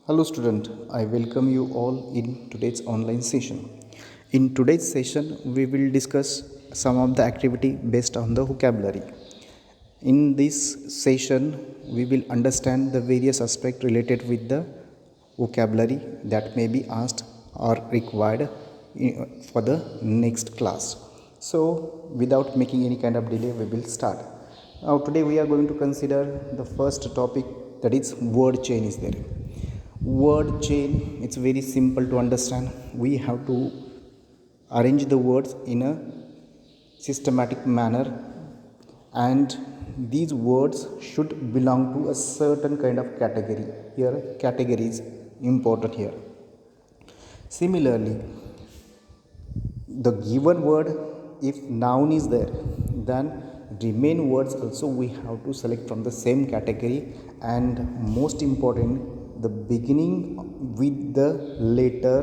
Hello student, I welcome you all in today's online session. In today's session, we will discuss some of the activity based on the vocabulary. In this session, we will understand the various aspects related with the vocabulary that may be asked or required for the next class. So, without making any kind of delay, we will start. Now, today we are going to consider the first topic, that is word chain is there. Word chain, it's very simple to understand. We have to arrange the words in a systematic manner, and these words should belong to a certain kind of category. Here category is important here. Similarly, the given word, if noun is there, then remain words also we have to select from the same category. And most important, the beginning with the letter,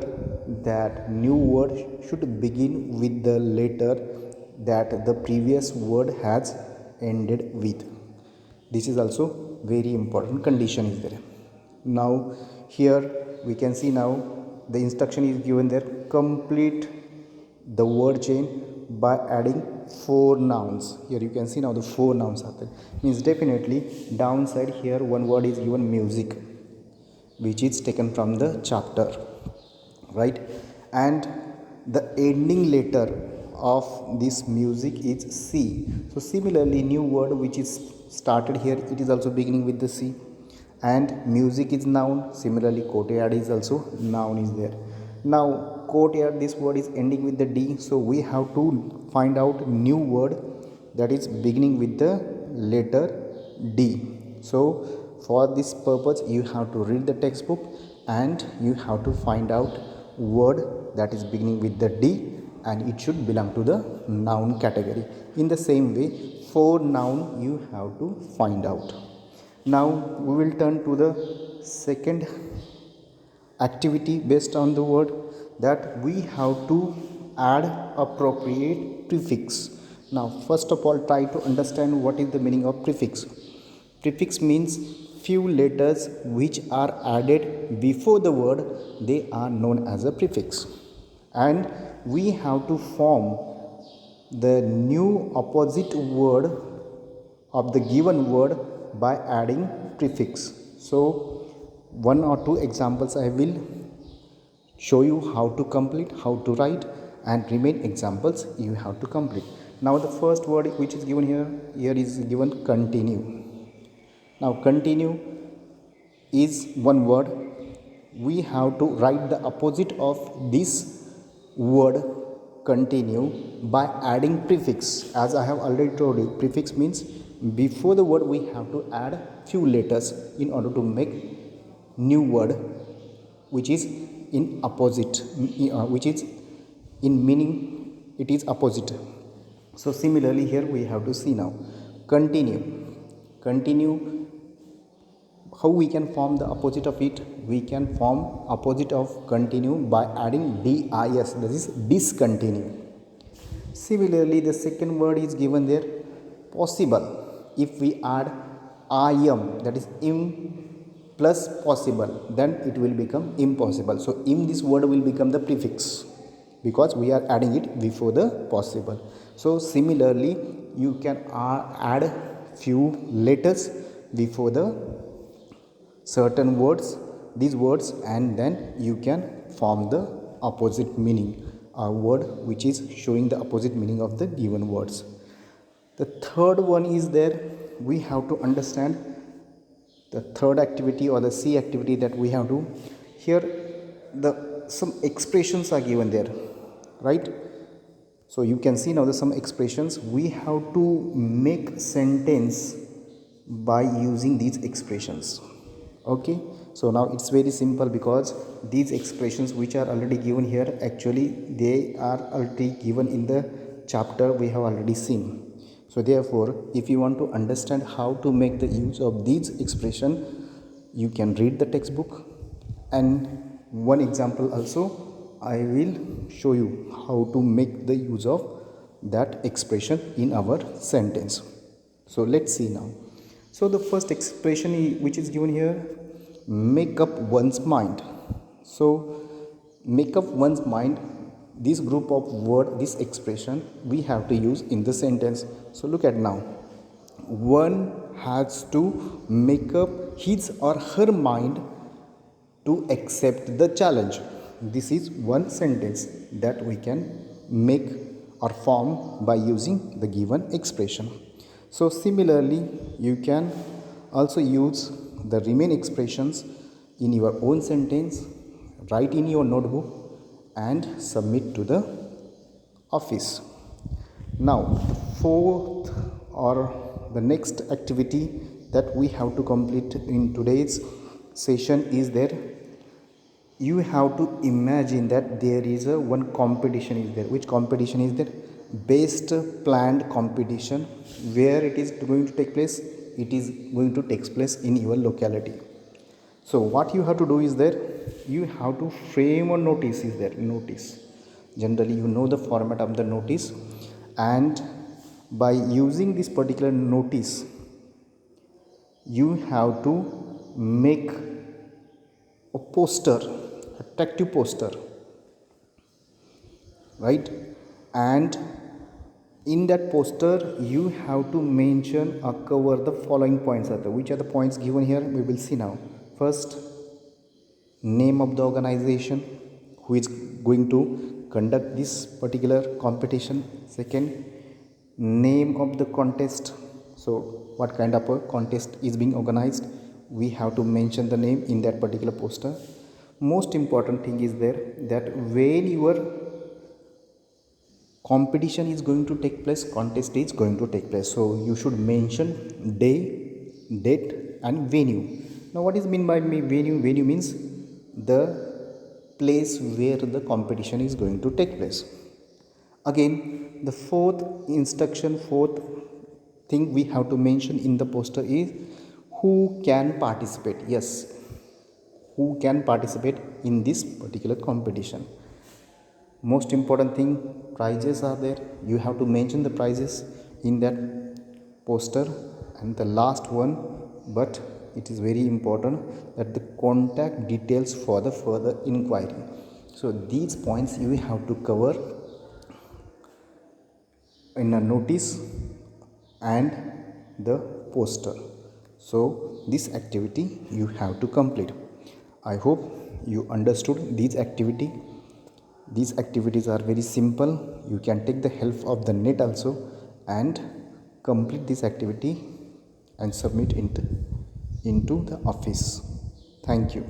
that new word should begin with the letter that the previous word has ended with. This is also very important condition is there. Now here we can see, now the instruction is given there: complete the word chain by adding 4 nouns. Here you can see now the 4 nouns are there. Means definitely downside here one word is given music, which is taken from the chapter, right? And the ending letter of this music is C. So similarly, new word which is started here, it is also beginning with the C. And music is noun. Similarly, courtyard is also noun is there. Now courtyard, this word is ending with the D, so we have to find out new word that is beginning with the letter D. So for this purpose you have to read the textbook and you have to find out word that is beginning with the D, and it should belong to the noun category. In the same way, for noun you have to find out. Now we will turn to the second activity based on the word, that we have to add appropriate prefix. Now first of all, try to understand what is the meaning of prefix. Prefix means few letters which are added before the word, they are known as a prefix. And we have to form the new opposite word of the given word by adding prefix. So one or two examples I will show you how to complete, how to write, and remain examples you have to complete. Now the first word which is given here is given continue. Now continue is one word. We have to write the opposite of this word continue by adding prefix. As I have already told you, prefix means before the word we have to add few letters in order to make new word which is in opposite, which is in meaning it is opposite. So similarly here we have to see now continue. How we can form the opposite of it? We can form opposite of continue by adding dis, that is discontinue. Similarly, the second word is given there, possible. If we add im, that is im plus possible, then it will become impossible. So in this word will become the prefix because we are adding it before the possible. So similarly, you can add few letters before the certain words, these words, and then you can form the opposite meaning, a word which is showing the opposite meaning of the given words. The third one is there. We have to understand the third activity or the C activity that we have to. Here the some expressions are given there, right? So you can see now the some expressions. We have to make sentence by using these expressions. Okay, so now it's very simple because these expressions which are already given here, actually they are already given in the chapter we have already seen. So therefore, if you want to understand how to make the use of these expression, you can read the textbook, and one example also I will show you how to make the use of that expression in our sentence. So let's see now. So the first expression which is given here, make up one's mind. So make up one's mind, this group of word, this expression we have to use in the sentence. So look at now, one has to make up his or her mind to accept the challenge. This is one sentence that we can make or form by using the given expression. So similarly, you can also use the remaining expressions in your own sentence, write in your notebook and submit to the office. Now, fourth or the next activity that we have to complete in today's session is that you have to imagine that there is a one competition is there. Which competition is there? Best planned competition. Where it is going to take place? It is going to take place in your locality. So what you have to do is there, you have to frame a notice is there. Notice, generally you know the format of the notice, and by using this particular notice you have to make a poster, attractive poster, right? And in that poster you have to mention or cover the following points. Which are the points given here? We will see now. First, name of the organization who is going to conduct this particular competition. Second, name of the contest. So what kind of a contest is being organized, we have to mention the name in that particular poster. Most important thing is there that when your competition is going to take place, contest is going to take place, so you should mention day, date and venue. Now what is mean by venue? Venue means the place where the competition is going to take place. Again, the fourth thing we have to mention in the poster is who can participate. Yes, who can participate in this particular competition. Most important thing, prizes are there. You have to mention the prizes in that poster. And the last one, but it is very important, that the contact details for the further inquiry. So these points you have to cover in a notice and the poster. So this activity you have to complete. I hope you understood these activity. These activities are very simple. You can take the help of the net also and complete this activity and submit into the office. Thank you.